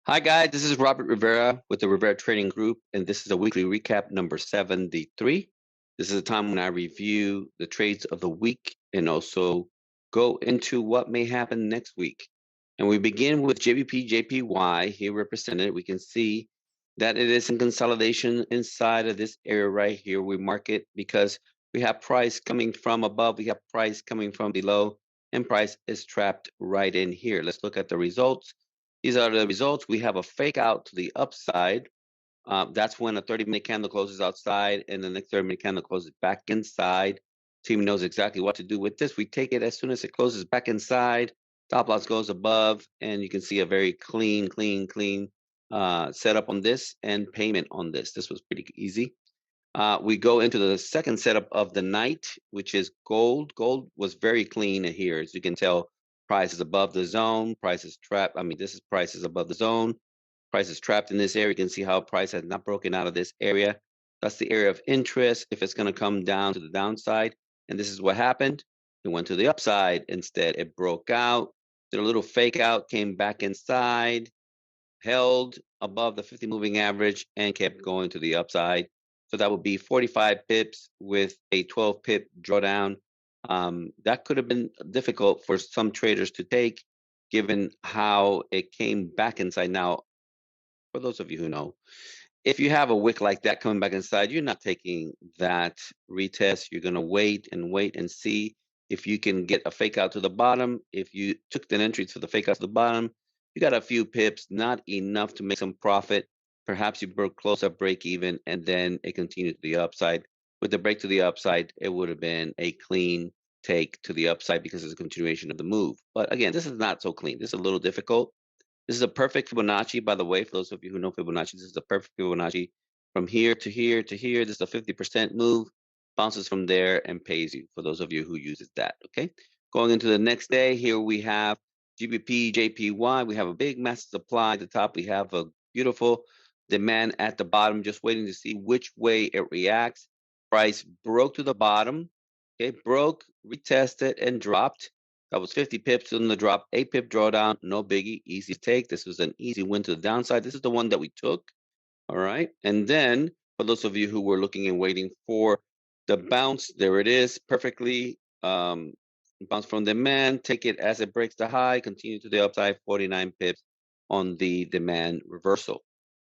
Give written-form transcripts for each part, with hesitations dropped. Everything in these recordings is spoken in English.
Hi, guys. This is Robert Rivera with the Rivera Trading Group, and this is a weekly recap number 73. This is a time when I review the trades of the week and also go into what may happen next week. And we begin with JBP JPY here represented. We can see that it is in consolidation inside of this area right here. We mark it because we have price coming from above, we have price coming from below, and price is trapped right in here. Let's look at the results. These are the results. We have a fake out to the upside. That's when a 30-minute candle closes outside and the next 30-minute candle closes back inside. Team knows exactly what to do with this. We take it as soon as it closes back inside. Stop loss goes above, and you can see a very clean setup on this and payment on this. This was pretty easy. We go into the second setup of the night, which is gold. Gold was very clean here. As you can tell, price is above the zone. Price is trapped. I mean, this is price is above the zone. Price is trapped in this area. You can see how price has not broken out of this area. That's the area of interest if it's going to come down to the downside. And this is what happened. It went to the upside instead. It broke out, did a little fake out, came back inside, held above the 50 moving average, and kept going to the upside. So that would be 45 pips with a 12 pip drawdown. That could have been difficult for some traders to take, given how it came back inside. Now, for those of you who know, if you have a wick like that coming back inside, you're not taking that retest. You're going to wait and see if you can get a fake out to the bottom. If you took an entry to the fake out to the bottom, you got a few pips, not enough to make some profit. Perhaps you broke close up break even, and then it continued to the upside. With the break to the upside, it would have been a clean take to the upside because it's a continuation of the move. But again, this is not so clean. This is a little difficult. This is a perfect Fibonacci, by the way, for those of you who know Fibonacci. This is a perfect Fibonacci from here to here to here. This is a 50% move, bounces from there and pays you, for those of you who uses that, okay? Going into the next day, here we have GBP, JPY. We have a big massive supply at the top. We have a beautiful demand at the bottom, just waiting to see which way it reacts. Price broke to the bottom, okay? Broke, retested, and dropped. That was 50 pips on the drop, 8 pip drawdown, no biggie, easy to take. This was an easy win to the downside. This is the one that we took, all right? And then for those of you who were looking and waiting for the bounce, there it is, perfectly bounce from demand, take it as it breaks the high, continue to the upside, 49 pips on the demand reversal.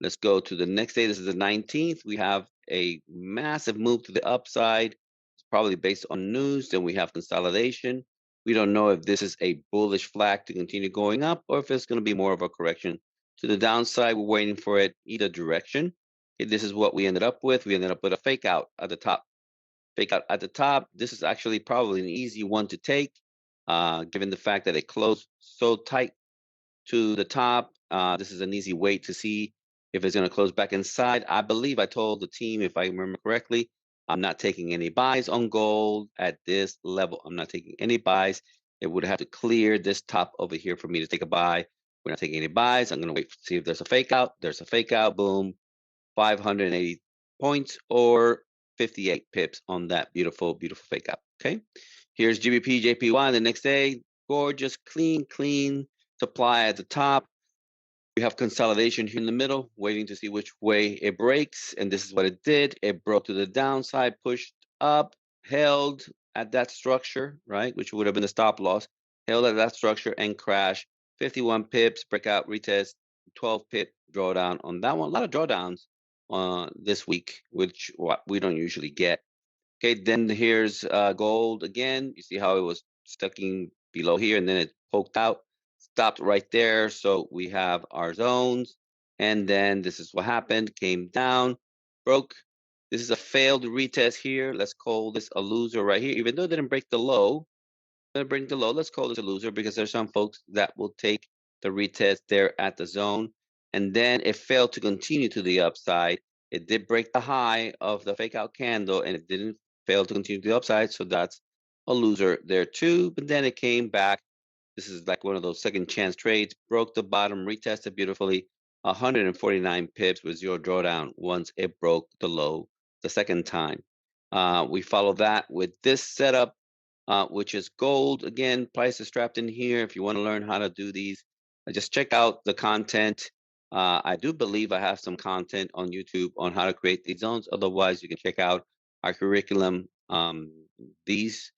Let's go to the next day. This is the 19th. We have a massive move to the upside. It's probably based on news. Then we have consolidation. We don't know if this is a bullish flag to continue going up or if it's going to be more of a correction to the downside. We're waiting for it either direction. Okay, this is what we ended up with. We ended up with a fake out at the top. Fake out at the top. This is actually probably an easy one to take, given the fact that it closed so tight to the top. This is an easy wait to see if it's going to close back inside. I believe I told the team, if I remember correctly, I'm not taking any buys on gold at this level. I'm not taking any buys. It would have to clear this top over here for me to take a buy. We're not taking any buys. I'm going to wait to see if there's a fake out. There's a fake out. Boom. 580 points or 58 pips on that beautiful fake out. Okay. Here's GBP, JPY the next day. Gorgeous, clean supply at the top. We have consolidation here in the middle, waiting to see which way it breaks. And this is what it did. It broke to the downside, pushed up, held at that structure, right? Which would have been the stop loss, held at that structure and crashed. 51 pips, breakout, retest, 12 pip drawdown on that one. A lot of drawdowns this week, which we don't usually get. Okay, then here's gold again. You see how it was stuck in below here and then it poked out, stopped right there. So we have our zones. And then this is what happened, came down, broke. This is a failed retest here. Let's call this a loser right here. Even though it didn't break the low, let's call this a loser because there's some folks that will take the retest there at the zone. And then it failed to continue to the upside. It did break the high of the fake out candle and it didn't fail to continue to the upside. So that's a loser there too. But then it came back. This is like one of those second chance trades. Broke the bottom, retested beautifully. 149 pips with zero drawdown once it broke the low the second time. We follow that with this setup, which is gold. Again, price is strapped in here. If you want to learn how to do these, just check out the content I do believe I have some content on YouTube on how to create these zones. Otherwise, you can check out our curriculum. These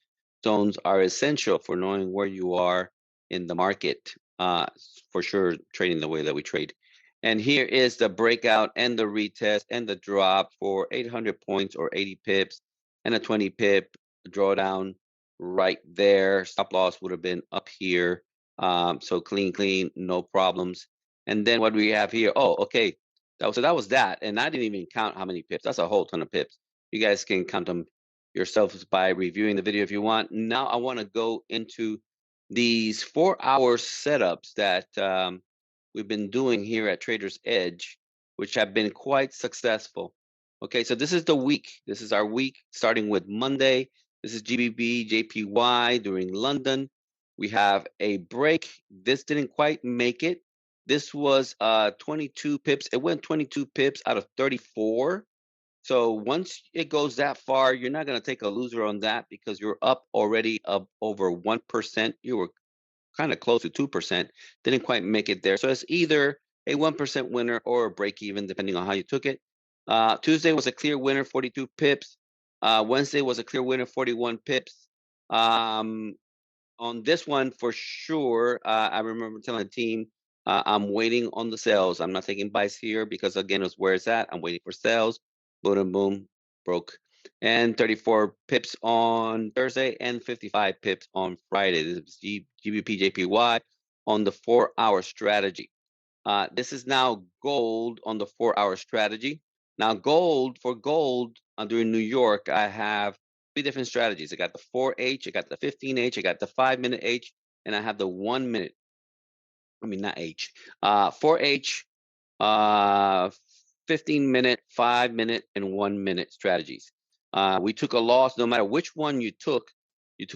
zones are essential for knowing where you are in the market, for sure, trading the way that we trade. And here is the breakout and the retest and the drop for 800 points or 80 pips and a 20 pip drawdown right there. Stop loss would have been up here. So clean, no problems. And then what do we have here? Oh, okay. So that was that. And I didn't even count how many pips. That's a whole ton of pips. You guys can count them yourselves by reviewing the video if you want. Now I want to go into these 4-hour setups that we've been doing here at Trader's Edge, which have been quite successful. Okay, so this is the week. This is our week starting with Monday. This is GBP, JPY during London. We have a break. This didn't quite make it. This was 22 pips. It went 22 pips out of 34. So once it goes that far, you're not going to take a loser on that because you're up already up over 1%. You were kind of close to 2%. Didn't quite make it there. So it's either a 1% winner or a break even, depending on how you took it. Tuesday was a clear winner, 42 pips. Wednesday was a clear winner, 41 pips. On this one, for sure, I remember telling the team, I'm waiting on the sales. I'm not taking buys here because, again, it's where it's at. I'm waiting for sales. Boom, boom, broke. And 34 pips on Thursday and 55 pips on Friday. This is GBP JPY on the 4-hour strategy. This is now gold on the 4-hour strategy. Now, for gold during New York, I have 3 different strategies. I got the 4H, I got the 15H, I got the 5-minute H, and I have the 1 minute. I mean, not H. 4H, 15-minute, 5-minute, and 1-minute strategies. We took a loss. No matter which one you took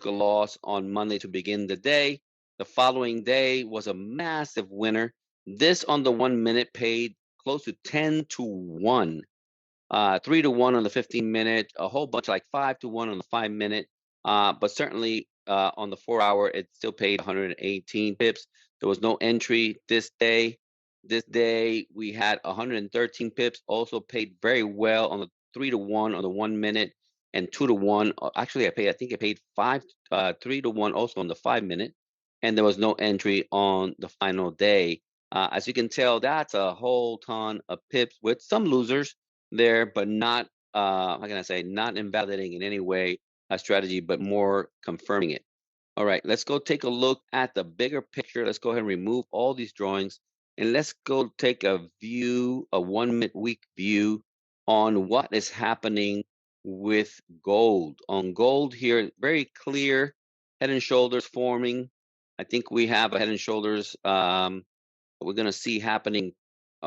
a loss on Monday to begin the day. The following day was a massive winner. This on the 1 minute paid close to 10 to 1. 3 to 1 on the 15-minute, a whole bunch like 5 to 1 on the 5-minute. But certainly on the 4-hour, it still paid 118 pips. There was no entry this day. This day we had 113 pips, also paid very well on the 3 to 1 on the 1 minute and 2 to 1. Actually, I think I paid 3 to 1 also on the 5-minute, and there was no entry on the final day. As you can tell, that's a whole ton of pips with some losers there, but not, how can I say, not invalidating in any way a strategy, but more confirming it. All right, let's go take a look at the bigger picture. Let's go ahead and remove all these drawings, and let's go take a view, a 1 midweek view on what is happening with gold. On gold here, very clear head and shoulders forming. I think we have a head and shoulders we're going to see happening.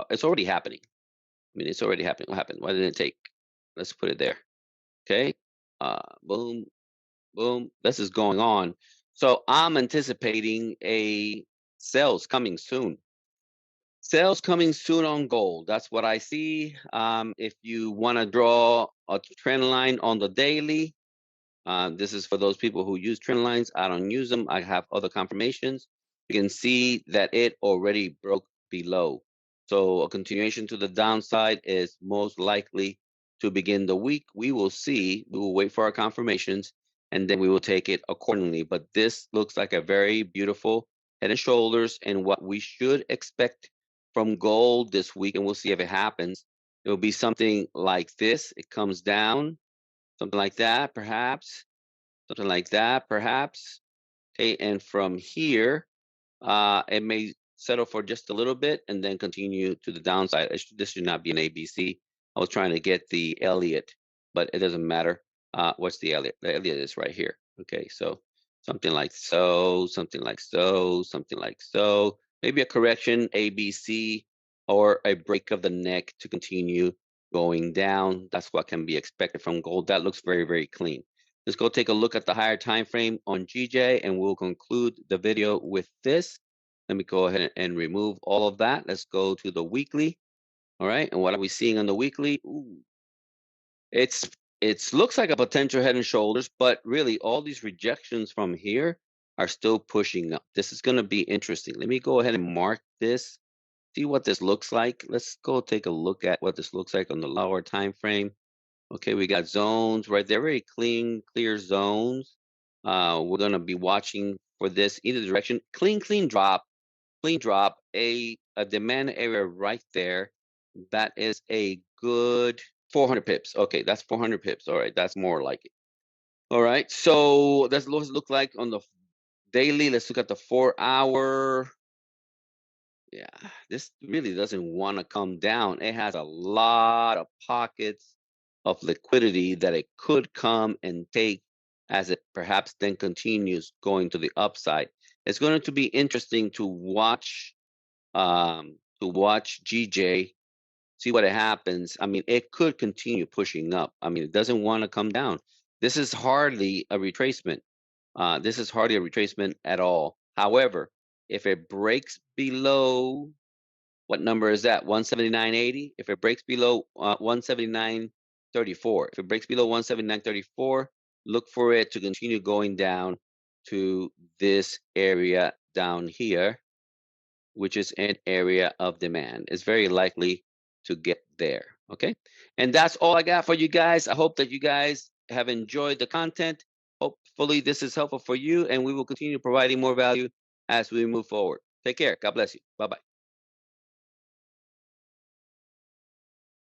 It's already happening. I mean, it's already happening. What happened? Why didn't it take? Let's put it there. Okay. Boom, boom. This is going on. So I'm anticipating a sales coming soon. Sales coming soon on gold. That's what I see. If you want to draw a trend line on the daily, this is for those people who use trend lines. I don't use them. I have other confirmations. You can see that it already broke below. So a continuation to the downside is most likely to begin the week. We will see. We will wait for our confirmations, and then we will take it accordingly. But this looks like a very beautiful head and shoulders, and what we should expect from gold this week, and we'll see if it happens. It will be something like this. It comes down, something like that, perhaps. Something like that, perhaps. Okay, and from here, it may settle for just a little bit and then continue to the downside. This should not be an ABC. I was trying to get the Elliott, but it doesn't matter. What's the Elliott? The Elliott is right here. Okay, so something like so, something like so, something like so. Maybe a correction, ABC, or a break of the neck to continue going down. That's what can be expected from gold. That looks very, very clean. Let's go take a look at the higher time frame on GJ, and we'll conclude the video with this. Let me go ahead and remove all of that. Let's go to the weekly. All right, and what are we seeing on the weekly? Ooh, it looks like a potential head and shoulders, but really all these rejections from here are still pushing up. This is going to be interesting. Let me go ahead and mark this see what this looks like. Let's go take a look at what this looks like on the lower time frame. Okay, we got zones right there, very clear zones. We're gonna be watching for this either direction. Clean drop, a demand area right there. That is a good 400 pips. Okay, that's 400 pips. All right, that's more like it. All right, so that's what it look like on the daily. Let's look at the 4 hour. Yeah, this really doesn't want to come down. It has a lot of pockets of liquidity that it could come and take as it perhaps then continues going to the upside. It's going to be interesting to watch GJ, see what happens. I mean, it could continue pushing up. I mean, it doesn't want to come down. This is hardly a retracement. This is hardly a retracement at all. However, if it breaks below, what number is that? 179.80. If it breaks below 179.34, if it breaks below 179.34, look for it to continue going down to this area down here, which is an area of demand. It's very likely to get there. Okay. And that's all I got for you guys. I hope that you guys have enjoyed the content. Hopefully, this is helpful for you, and we will continue providing more value as we move forward. Take care. God bless you. Bye bye.